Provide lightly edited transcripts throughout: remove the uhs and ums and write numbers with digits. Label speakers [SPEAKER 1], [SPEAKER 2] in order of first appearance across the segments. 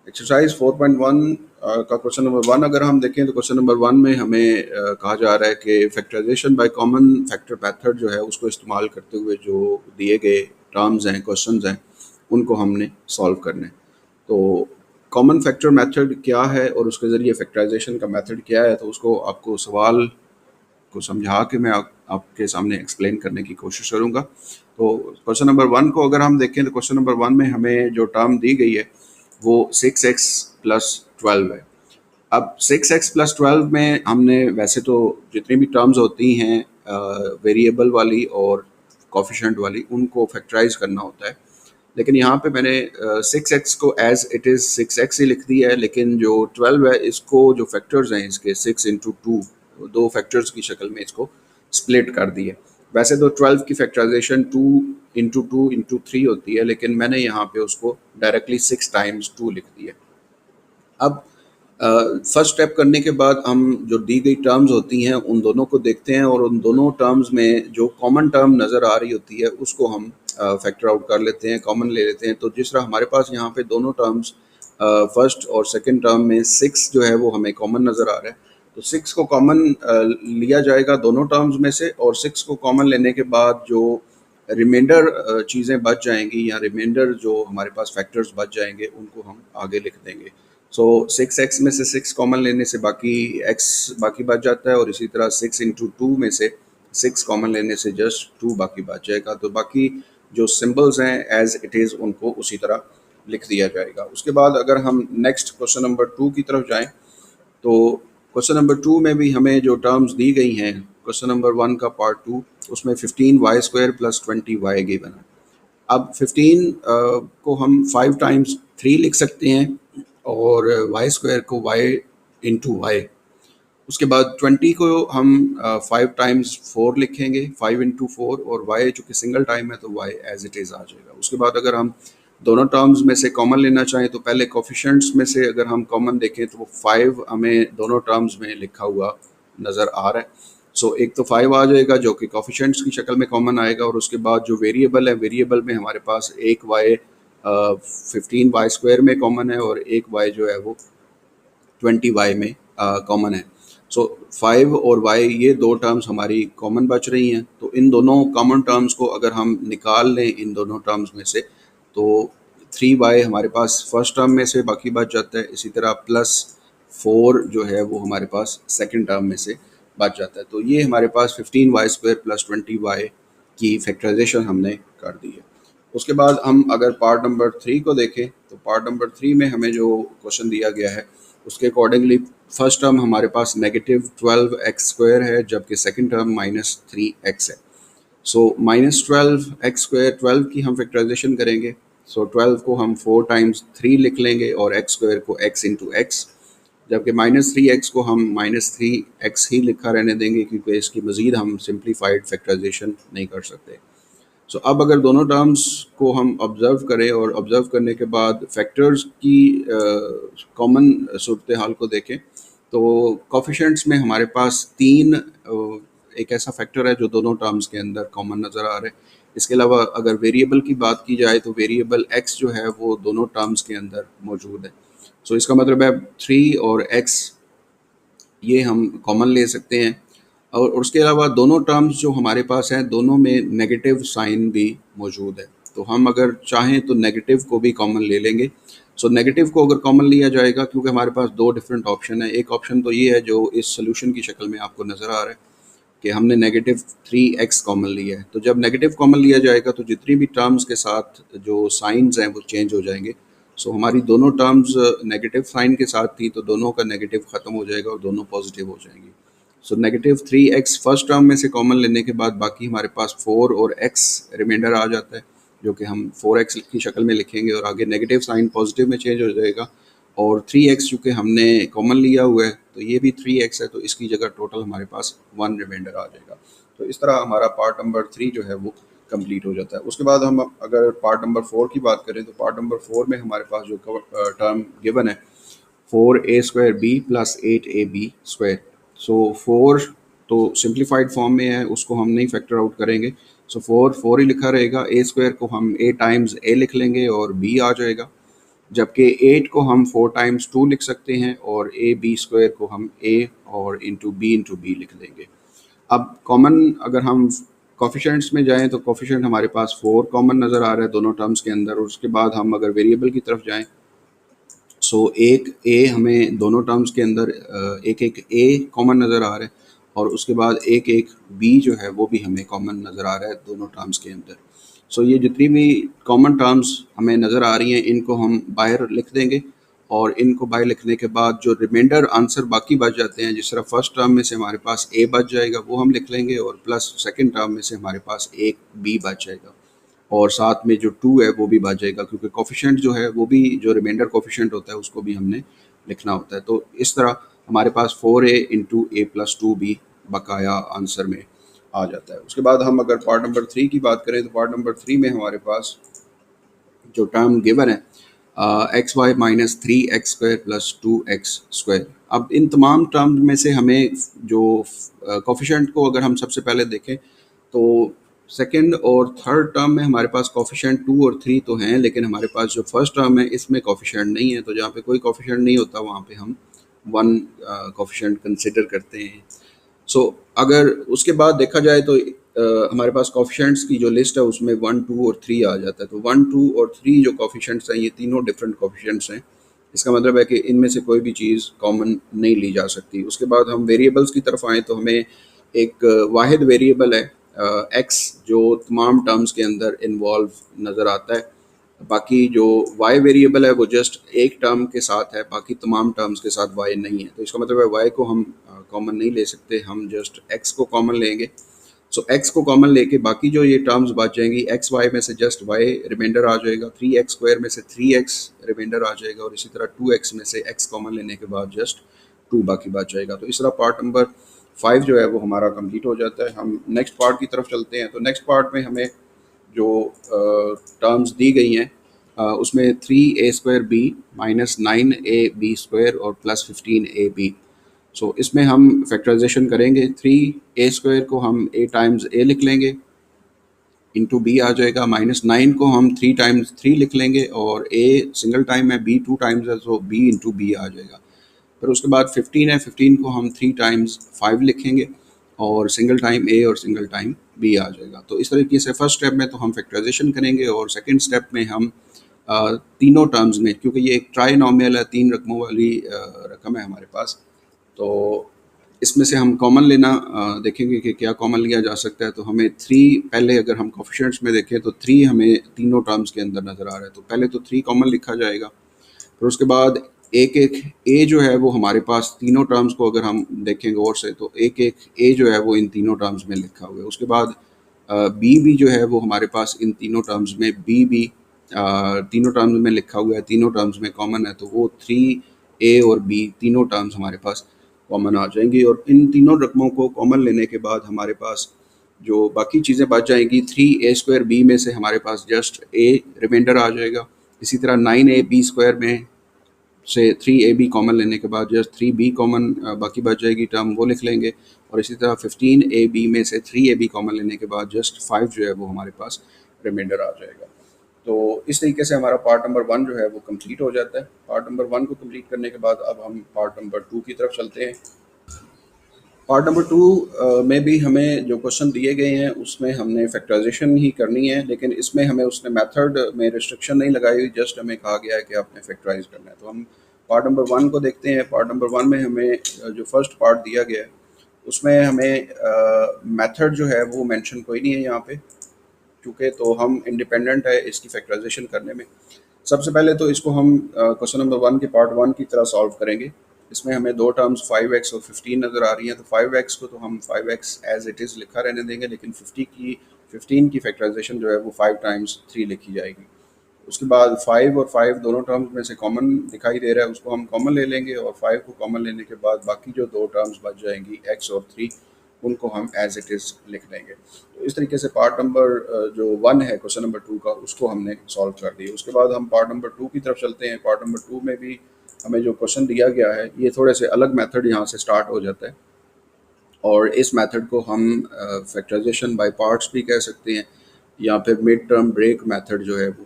[SPEAKER 1] Exercise 4.1 का question number 1 अगर हम देखें तो क्वेश्चन नंबर 1 में हमें कहा जा रहा है कि factorisation by common factor method जो है उसको इस्तेमाल करते हुए जो दिए गए टर्म्स हैं, क्वेश्चंस हैं, उनको हमने सॉल्व करना है। तो कॉमन फैक्टर मेथड क्या है और उसके ज़रिए फैक्टराइजेशन का मेथड क्या है, तो उसको आपको सवाल को समझा के मैं आपके सामने एक्सप्लेन करने की कोशिश करूँगा। तो क्वेश्चन नंबर 1 को अगर हम देखें तो क्वेश्चन नंबर 1 में हमें जो टर्म दी गई है वो 6x प्लस 12 है। अब 6x प्लस 12 में हमने वैसे तो जितनी भी टर्म्स होती हैं वेरिएबल वाली और कोफिशिएंट वाली, उनको फैक्टराइज करना होता है। लेकिन यहाँ पे मैंने 6x को एज इट इज़ 6x ही लिख दिया है, लेकिन जो 12 है इसको जो फैक्टर्स हैं इसके 6 इंटू टू, दो फैक्टर्स की शक्ल में इसको स्प्लिट कर दिया। वैसे तो 12 की फैक्टराइजेशन 2 इंटू 3 होती है, लेकिन मैंने यहाँ पे उसको डायरेक्टली 6 टाइम्स 2 लिख दिया। अब फर्स्ट स्टेप करने के बाद हम जो दी गई टर्म्स होती हैं उन दोनों को देखते हैं और उन दोनों टर्म्स में जो कॉमन टर्म नज़र आ रही होती है उसको हम फैक्टर आउट कर लेते हैं, कॉमन ले लेते हैं। तो जिस तरह हमारे पास यहाँ पे दोनों टर्म्स फर्स्ट और सेकंड टर्म में 6 जो है वो हमें कॉमन नज़र आ रहा है, तो 6 को कॉमन लिया जाएगा दोनों टर्म्स में से, और 6 को कॉमन लेने के बाद जो रिमाइंडर चीज़ें बच जाएंगी या रिमाइंडर जो हमारे पास फैक्टर्स बच जाएंगे उनको हम आगे लिख देंगे। सो 6x में से 6 कॉमन लेने से बाकी x बाकी बच जाता है, और इसी तरह 6 इंटू टू में से 6 कॉमन लेने से जस्ट 2 बाकी बच जाएगा। तो बाकी जो सिंबल्स हैं एज इट इज़ उनको उसी तरह लिख दिया जाएगा। उसके बाद अगर हम नेक्स्ट क्वेश्चन नंबर 2 की तरफ जाएं तो क्वेश्चन नंबर 2 में भी हमें जो टर्म्स दी गई हैं क्वेश्चन नंबर 1 का पार्ट 2, उसमें 15y square plus 20y given है। अब 15 को हम 5 टाइम्स 3 लिख सकते हैं और वाई स्क्वायर को वाई इंटू वाई। उसके बाद 20 को हम 5 टाइम्स 4 लिखेंगे, 5 इंटू 4, और वाई चूँकि सिंगल टाइम है तो वाई एज इट इज़ आ जाएगा। उसके बाद अगर हम दोनों टर्म्स में से कॉमन लेना चाहें तो पहले कोफिशिएंट्स में से अगर हम कॉमन देखें तो वो 5 हमें दोनों टर्म्स में लिखा हुआ नज़र आ रहा है। सो एक तो 5 आ जाएगा जो कि कोफिशिएंट्स की शक्ल में कॉमन आएगा, और उसके बाद जो वेरिएबल है, वेरिएबल में हमारे पास एक वाई 15y स्क्वायर में कॉमन है और एक y जो है वो 20y में कॉमन है। सो 5 और y ये दो टर्म्स हमारी कॉमन बच रही हैं। तो इन दोनों कॉमन टर्म्स को अगर हम निकाल लें इन दोनों टर्म्स में से तो 3y हमारे पास फर्स्ट टर्म में से बाकी बच जाता है, इसी तरह प्लस 4 जो है वो हमारे पास सेकंड टर्म में से बच जाता है। तो ये हमारे पास 15y स्क्वायर प्लस 20y की फैक्टराइजेशन हमने कर दी है। उसके बाद हम अगर पार्ट नंबर 3 को देखें तो पार्ट नंबर 3 में हमें जो क्वेश्चन दिया गया है उसके अकॉर्डिंगली फर्स्ट टर्म हमारे पास नेगेटिव 12x स्क्वायर है, जबकि सेकंड टर्म माइनस 3x है। सो माइनस 12x स्क्वायर, 12 की हम फैक्टराइजेशन करेंगे। सो 12 को हम 4 टाइम्स 3 लिख लेंगे और x स्क्वायर को x इंटू एक्स, जबकि माइनस 3x को हम माइनस 3x ही लिखा रहने देंगे क्योंकि इसकी मज़ीद हम सिंप्लीफाइड फैक्टराइजेशन नहीं कर सकते। सो अब अगर दोनों टर्म्स को हम ऑब्ज़र्व करें और ऑब्ज़र्व करने के बाद फैक्टर्स की कॉमन सूरत हाल को देखें तो कोफिशिएंट्स में हमारे पास 3 एक ऐसा फैक्टर है जो दोनों टर्म्स के अंदर कॉमन नज़र आ रहा है। इसके अलावा अगर वेरिएबल की बात की जाए तो वेरिएबल x जो है वो दोनों टर्म्स के अंदर मौजूद है। सो इसका मतलब है 3 और x ये हम कॉमन ले सकते हैं, और उसके अलावा दोनों टर्म्स जो हमारे पास हैं दोनों में नेगेटिव साइन भी मौजूद है। तो हम अगर चाहें तो नेगेटिव को भी कॉमन ले लेंगे। सो नेगेटिव को अगर कॉमन लिया जाएगा क्योंकि हमारे पास दो डिफरेंट ऑप्शन है। एक ऑप्शन तो ये है जो इस सोल्यूशन की शक्ल में आपको नज़र आ रहा है कि हमने नेगेटिव 3x कॉमन लिया है। तो जब नेगेटिव कॉमन लिया जाएगा तो जितनी भी टर्म्स के साथ जो साइंस हैं वो चेंज हो जाएंगे। सो हमारी दोनों टर्म्स नेगेटिव साइन के साथ थी तो दोनों का नेगेटिव ख़त्म हो जाएगा और दोनों पॉजिटिव हो जाएंगी। So negative 3x first term में से कॉमन लेने के बाद बाकी हमारे पास 4 और x रिमाइंडर आ जाता है जो कि हम 4x की शक्ल में लिखेंगे और आगे नेगेटिव साइन पॉजिटिव में चेंज हो जाएगा, और 3x चूँकि हमने कॉमन लिया हुआ है तो ये भी 3x है तो इसकी जगह टोटल हमारे पास 1 रिमाइंडर आ जाएगा। तो इस तरह हमारा पार्ट नंबर 3 जो है वो कंप्लीट हो जाता है। उसके बाद हम अगर पार्ट नंबर 4 की बात करें तो पार्ट नंबर 4 में हमारे पास जो टर्म गिवन है 4a square b plus 8ab square. So 4 तो सिंप्लीफाइड फॉर्म में है, उसको हम नहीं फैक्टर आउट करेंगे। सो 4 4 ही लिखा रहेगा। ए स्क्वायर को हम a टाइम्स a लिख लेंगे और b आ जाएगा। जबकि 8 को हम 4 टाइम्स 2 लिख सकते हैं और ए बी स्क्वायर को हम ए और इंटू बी लिख देंगे। अब कॉमन अगर हम कोफिशिएंट्स में जाएं तो कोफिशिएंट हमारे पास 4 कॉमन नज़र आ रहा है दोनों टर्म्स के अंदर, और उसके बाद हम अगर वेरिएबल की तरफ जाएं सो एक ए हमें दोनों टर्म्स के अंदर एक एक ए कॉमन नज़र आ रहा है, और उसके बाद एक एक बी जो है वो भी हमें कॉमन नज़र आ रहा है दोनों टर्म्स के अंदर। सो ये जितनी भी कॉमन टर्म्स हमें नज़र आ रही हैं इनको हम बाहर लिख देंगे, और इनको बाहर लिखने के बाद जो रिमाइंडर आंसर बाकी बच जाते हैं, जिस तरह फर्स्ट टर्म में से हमारे पास ए बच जाएगा वो हम लिख लेंगे, और प्लस सेकंड टर्म में से हमारे पास एक बी बच जाएगा, और साथ में जो 2 है वो भी बच जाएगा, क्योंकि कोफिशिएंट जो है वो भी जो रिमाइंडर कोफिशिएंट होता है उसको भी हमने लिखना होता है। तो इस तरह हमारे पास 4a इंटू ए प्लस 2b बकाया आंसर में आ जाता है। उसके बाद हम अगर पार्ट नंबर 3 की बात करें तो पार्ट नंबर 3 में हमारे पास जो टर्म गिवन है x y minus three x square plus two x square. अब इन तमाम टर्म में से हमें जो कोफिशिएंट को अगर हम सबसे पहले देखें तो सेकंड और थर्ड टर्म में हमारे पास कोफिशिएंट 2 और 3 तो हैं, लेकिन हमारे पास जो फर्स्ट टर्म है इसमें कोफिशिएंट नहीं है। तो जहाँ पे कोई कोफिशिएंट नहीं होता वहाँ पे हम 1 कोफिशिएंट कंसिडर करते हैं। सो अगर उसके बाद देखा जाए तो हमारे पास कोफिशिएंट्स की जो लिस्ट है उसमें 1, 2 और 3 आ जाता है। तो 1, 2 और 3 जो कोफिशिएंट्स हैं ये तीनों डिफरेंट कोफिशिएंट्स हैं। इसका मतलब है कि इनमें से कोई भी चीज़ कॉमन नहीं ली जा सकती। उसके बाद हम वेरिएबल्स की तरफ आएँ तो हमें एक वाहिद वेरिएबल है एक्स जो तमाम टर्म्स के अंदर इन्वॉल्व नज़र आता है। बाकी जो वाई वेरिएबल है वो जस्ट एक टर्म के साथ है, बाकी तमाम टर्म्स के साथ वाई नहीं है। तो इसका मतलब है वाई को हम कॉमन नहीं ले सकते, हम जस्ट एक्स को कॉमन लेंगे। सो एक्स को कॉमन लेके बाकी जो ये टर्म्स बच जाएंगी, एक्स वाई में से जस्ट वाई रिमाइंडर आ जाएगा, 3x स्क्वायर में से 3x रिमाइंडर आ जाएगा, और इसी तरह 2x में से x कॉमन लेने के बाद जस्ट 2 बाकी बच जाएगा। तो इस तरह पार्ट नंबर 5 जो है वो हमारा कंप्लीट हो जाता है। हम नेक्स्ट पार्ट की तरफ चलते हैं। तो नेक्स्ट पार्ट में हमें जो टर्म्स दी गई हैं उसमें 3a² माइनस 9ab² और प्लस 15ab। सो इसमें हम फैक्टराइजेशन करेंगे। 3a² को हम a टाइम्स a लिख लेंगे, इंटू b आ जाएगा, माइनस 9 को हम 3 टाइम्स 3 लिख लेंगे, और a सिंगल टाइम है, b 2 टाइम्स है, तो b इंटू b आ जाएगा। फिर उसके बाद 15 है, 15 को हम 3 टाइम्स 5 लिखेंगे, और सिंगल टाइम a और सिंगल टाइम b आ जाएगा। तो इस तरीके से फर्स्ट स्टेप में तो हम फैक्टराइजेशन करेंगे, और सेकंड स्टेप में हम तीनों टर्म्स में, क्योंकि ये एक ट्राइनोमियल है, 3 रकमों वाली रकम है हमारे पास, तो इसमें से हम कॉमन लेना देखेंगे कि क्या कॉमन लिया जा सकता है। तो हमें 3 पहले अगर हम कोफिशिएंट्स में देखें तो 3 हमें तीनों टर्म्स के अंदर नज़र आ रहा है, तो पहले तो 3 कॉमन लिखा जाएगा। फिर उसके बाद एक एक ए जो है वो हमारे पास तीनों टर्म्स को अगर हम देखें गौर से तो एक एक ए जो है वो इन तीनों टर्म्स में लिखा हुआ है। उसके बाद बी भी जो है वो हमारे पास इन तीनों टर्म्स में बी भी तीनों टर्म्स में लिखा हुआ है, तीनों टर्म्स में कॉमन है, तो वो 3a और b तीनों टर्म्स हमारे पास कॉमन आ जाएंगी। और इन तीनों रकमों को कॉमन लेने के बाद हमारे पास जो बाकी चीज़ें बच जाएंगी, 3a² b में से हमारे पास जस्ट a रिमाइंडर आ जाएगा। इसी तरह 9ab² में से 3ab कॉमन लेने के बाद जस्ट 3b कॉमन बाकी बच जाएगी टर्म, वो लिख लेंगे। और इसी तरह 15ab में से 3ab कॉमन लेने के बाद जस्ट 5 जो है वो हमारे पास रिमाइंडर आ जाएगा। तो इस तरीके से हमारा पार्ट नंबर 1 जो है वो कंप्लीट हो जाता है। पार्ट नंबर 1 को कंप्लीट करने के बाद अब हम पार्ट नंबर 2 की तरफ चलते हैं। पार्ट नंबर 2 में भी हमें जो क्वेश्चन दिए गए हैं उसमें हमने फैक्टराइजेशन ही करनी है, लेकिन इसमें हमें उसने मेथड में रिस्ट्रिक्शन नहीं लगाई हुई, जस्ट हमें कहा गया है कि आपने फैक्टराइज करना है। तो हम पार्ट नंबर 1 को देखते हैं। पार्ट नंबर 1 में हमें जो फर्स्ट पार्ट दिया गया है उसमें हमें मेथड जो है वो मेंशन कोई नहीं है यहाँ पे, चूँकि तो हम इंडिपेंडेंट है इसकी फैक्टराइजेशन करने में। सबसे पहले तो इसको हम क्वेश्चन नंबर 1 के पार्ट 1 की तरह सॉल्व करेंगे। इसमें हमें दो टर्म्स 5x और 15 नज़र आ रही हैं। तो 5x को तो हम 5x एज इट इज़ लिखा रहने देंगे, लेकिन 15 की फैक्टराइजेशन जो है वो 5 टाइम्स 3 लिखी जाएगी। उसके बाद 5 और 5 दोनों टर्म्स में से कॉमन दिखाई दे रहा है, उसको हम कॉमन ले लेंगे, और 5 को कॉमन लेने के बाद बाकी जो दो टर्म्स बच जाएंगी x और 3 उनको हम एज इट इज़ लिख देंगे। तो इस तरीके से पार्ट नंबर जो 1 है क्वेश्चन नंबर 2 का उसको हमने सॉल्व कर दिया। उसके बाद हम पार्ट नंबर 2 की तरफ चलते हैं। पार्ट नंबर 2 में भी हमें जो क्वेश्चन दिया गया है ये थोड़े से अलग मेथड यहाँ से स्टार्ट हो जाता है, और इस मेथड को हम फैक्टराइजेशन बाय पार्ट्स भी कह सकते हैं, या फिर मिड टर्म ब्रेक मेथड जो है वो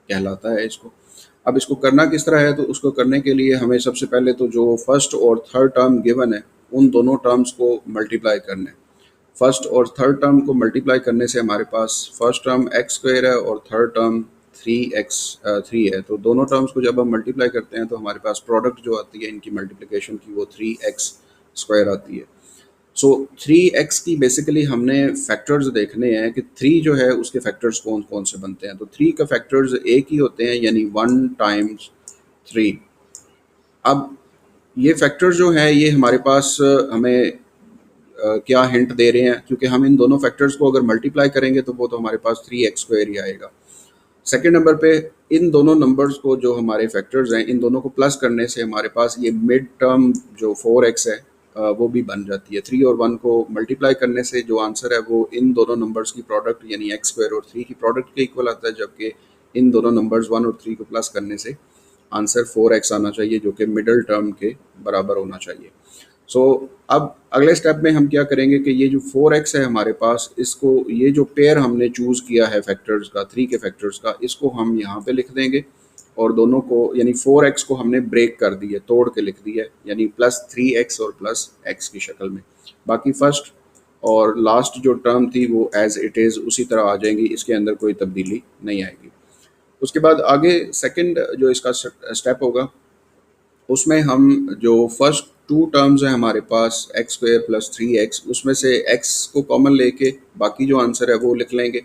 [SPEAKER 1] कहलाता है इसको। अब इसको करना किस तरह है, तो उसको करने के लिए हमें सबसे पहले तो जो फर्स्ट और थर्ड टर्म गिवन है उन दोनों टर्म्स को मल्टीप्लाई करना है। फर्स्ट और थर्ड टर्म को मल्टीप्लाई करने से हमारे पास फर्स्ट टर्म एक्स स्क्वायर है और थर्ड टर्म 3x 3 है। तो दोनों टर्म्स को जब हम मल्टीप्लाई करते हैं तो हमारे पास प्रोडक्ट जो आती है इनकी मल्टीप्लिकेशन की वो 3x² आती है। सो 3x की बेसिकली हमने फैक्टर्स देखने हैं कि 3 जो है उसके फैक्टर्स कौन कौन से बनते हैं। तो 3 का फैक्टर्स एक ही होते हैं, यानी 1 टाइम्स 3। अब ये फैक्टर्स जो हैं ये हमारे पास हमें क्या हिंट दे रहे हैं, क्योंकि हम इन दोनों फैक्टर्स को अगर मल्टीप्लाई करेंगे तो वो तो हमारे पास 3x² ही आएगा। सेकेंड नंबर पे इन दोनों नंबर्स को जो हमारे फैक्टर्स हैं इन दोनों को प्लस करने से हमारे पास ये मिड टर्म जो 4x है वो भी बन जाती है। 3 और 1 को मल्टीप्लाई करने से जो आंसर है वो इन दोनों नंबर्स की प्रोडक्ट यानी x² और 3 की प्रोडक्ट के इक्वल आता है, जबकि इन दोनों नंबर्स 1 और 3 को प्लस करने से आंसर 4x आना चाहिए, जो कि मिडल टर्म के बराबर होना चाहिए। सो अब अगले स्टेप में हम क्या करेंगे कि ये जो 4x है हमारे पास, इसको ये जो पेयर हमने चूज़ किया है फैक्टर्स का 3 के फैक्टर्स का, इसको हम यहाँ पे लिख देंगे और दोनों को यानी 4x को हमने ब्रेक कर दिया, तोड़ के लिख दिया, यानी +3x और +x की शक्ल में। बाकी फर्स्ट और लास्ट जो टर्म थी वो एज इट इज़ उसी तरह आ जाएंगी, इसके अंदर कोई तब्दीली नहीं आएगी। उसके बाद आगे सेकंड जो इसका स्टेप होगा उसमें हम जो फर्स्ट टू टर्म्स हैं हमारे पास x² + 3x, उसमें से x को कॉमन लेके बाकी जो आंसर है वो लिख लेंगे।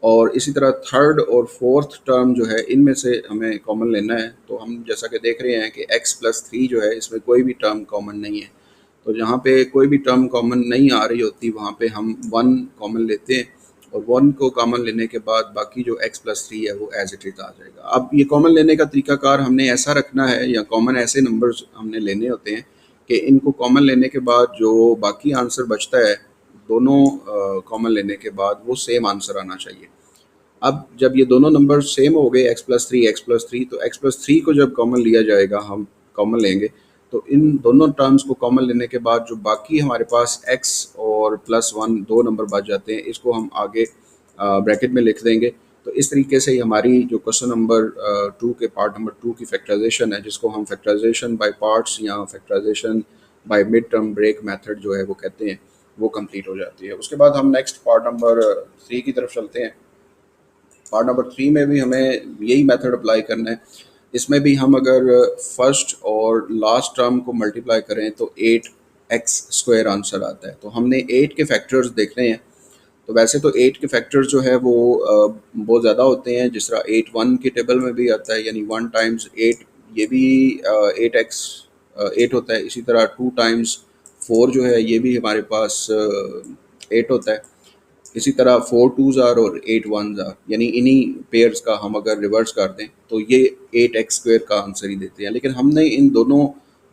[SPEAKER 1] और इसी तरह थर्ड और फोर्थ टर्म जो है इनमें से हमें कॉमन लेना है। तो हम जैसा कि देख रहे हैं कि x + 3 जो है इसमें कोई भी टर्म कॉमन नहीं है, तो जहाँ पे कोई भी टर्म कॉमन नहीं आ रही होती वहाँ पे हम 1 कॉमन लेते हैं और 1 को कॉमन लेने के बाद बाकी जो x + 3 है वो एज इट इज़ आ जाएगा। अब ये कॉमन लेने का तरीकाकार हमने ऐसा रखना है, या कॉमन ऐसे नंबर्स हमने लेने होते हैं कि इनको कॉमन लेने के बाद जो बाकी आंसर बचता है दोनों कॉमन लेने के बाद वो सेम आंसर आना चाहिए। अब जब ये दोनों नंबर सेम हो गए x + 3 तो x + 3 को जब कॉमन लिया जाएगा, हम कॉमन लेंगे, तो इन दोनों टर्म्स को कॉमन लेने के बाद जो बाकी हमारे पास x और +1 दो नंबर बच जाते हैं, इसको हम आगे ब्रैकेट में लिख देंगे। तो इस तरीके से ही हमारी जो क्वेश्चन नंबर 2 के पार्ट नंबर 2 की फैक्टराइजेशन है, जिसको हम फैक्टराइजेशन बाय पार्ट्स या factorisation by mid term break method जो है वो कहते हैं, वो कंप्लीट हो जाती है। उसके बाद हम नेक्स्ट पार्ट नंबर 3 की तरफ चलते हैं। पार्ट नंबर 3 में भी हमें यही मेथड अप्लाई करना है। इसमें भी हम अगर फर्स्ट और लास्ट टर्म को मल्टीप्लाई करें तो 8x² आंसर आता है। तो हमने 8 के फैक्टर्स देखने हैं। तो वैसे तो 8 के फैक्टर्स जो है वो बहुत ज़्यादा होते हैं, जिस तरह 8 1 के टेबल में भी आता है, यानी 1 टाइम्स 8 ये भी 8x 8 होता है। इसी तरह 2 टाइम्स 4 जो है ये भी हमारे पास 8 होता है। इसी तरह 4 2s आर और 8 1s आर, यानी इन्हीं पेयर्स का हम अगर रिवर्स कर दें तो ये 8x² का आंसर ही देते हैं। लेकिन हमने इन दोनों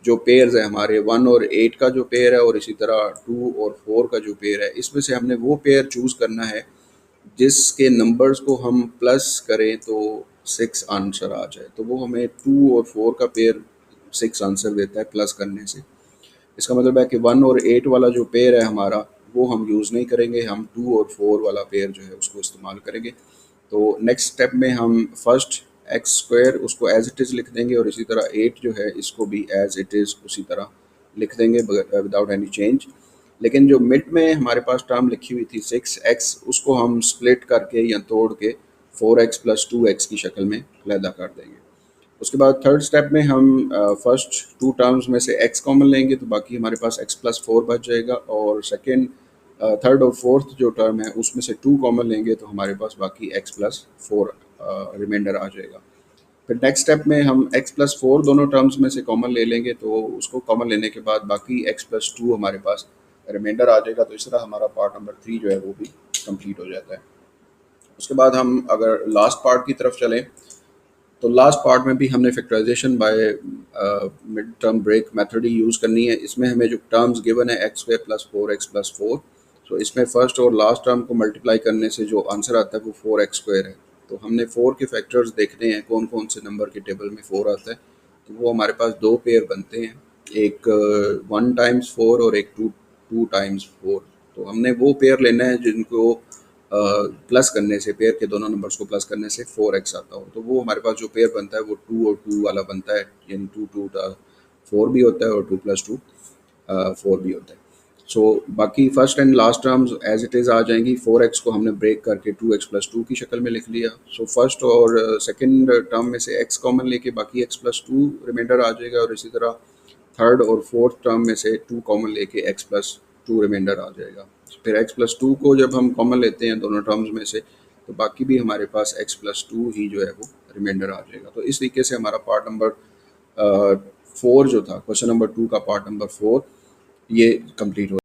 [SPEAKER 1] जो पेयर्स है हमारे 1 और 8 का जो पेयर है और इसी तरह 2 और 4 का जो पेयर है, इसमें से हमने वो पेयर चूज़ करना है जिसके नंबर्स को हम प्लस करें तो 6 आंसर आ जाए। तो वो हमें 2 और 4 का पेयर 6 आंसर देता है प्लस करने से। इसका मतलब है कि 1 और 8 वाला जो पेयर है हमारा वो हम यूज़ नहीं करेंगे, हम 2 और 4 वाला पेयर जो है उसको इस्तेमाल करेंगे। तो नेक्स्ट स्टेप में हम फर्स्ट x² उसको एज इट इज़ लिख देंगे और इसी तरह 8 जो है इसको भी एज इट इज़ उसी तरह लिख देंगे विदाउट एनी चेंज। लेकिन जो मिड में हमारे पास टर्म लिखी हुई थी 6x, उसको हम स्प्लिट करके या तोड़ के 4x + 2x की शक्ल में अलहदा कर देंगे। उसके बाद थर्ड स्टेप में हम फर्स्ट टू टर्म्स में से x कॉमन लेंगे तो बाकी हमारे पास x + 4 बच जाएगा, और सेकेंड थर्ड और फोर्थ जो टर्म है उसमें से 2 कॉमन लेंगे तो हमारे पास बाकी x + 4 रिमाइंडर आ जाएगा। फिर नेक्स्ट स्टेप में हम x + 4 दोनों टर्म्स में से कॉमन ले लेंगे, तो उसको कॉमन लेने के बाद बाकी x + 2 हमारे पास रिमाइंडर आ जाएगा। तो इस तरह हमारा पार्ट नंबर 3 जो है वो भी कंप्लीट हो जाता है। उसके बाद हम अगर लास्ट पार्ट की तरफ चलें तो लास्ट पार्ट में भी हमने factorisation by mid term break method ही यूज़ करनी है। इसमें हमें जो टर्म्स गिवन है x² + 4x + 4, तो इसमें फर्स्ट और लास्ट टर्म को मल्टीप्लाई करने से जो आंसर आता है वो 4x² है। तो हमने 4 के फैक्टर्स देखने हैं कौन कौन से नंबर के टेबल में 4 आता है। तो वो हमारे पास दो पेयर बनते हैं, एक 1 टाइम्स 4 और एक 2 टाइम्स 4। तो हमने वो पेयर लेना है जिनको प्लस करने से, पेयर के दोनों नंबर्स को प्लस करने से 4x आता हो, तो वो हमारे पास जो पेयर बनता है वो 2 और 2 वाला बनता है, यानी 2 2 4 भी होता है और 2 + 2 4 भी होता है। सो बाकी first and last terms as it is आ जाएंगी। 4x को हमने ब्रेक करके 2x + 2 की शक्ल में लिख लिया। सो फर्स्ट और सेकंड टर्म में से x कॉमन लेके बाकी x + 2 रिमाइंडर आ जाएगा, और इसी तरह थर्ड और फोर्थ टर्म में से 2 कॉमन लेके x + 2 रिमाइंडर आ जाएगा। फिर x + 2 को जब हम कॉमन लेते हैं दोनों टर्म्स में से, तो बाकी भी हमारे पास x + 2 ही जो है वो रिमाइंडर आ जाएगा। तो इस तरीके से हमारा पार्ट नंबर 4 जो था, क्वेश्चन नंबर 2 का पार्ट नंबर 4 ये कंप्लीट हो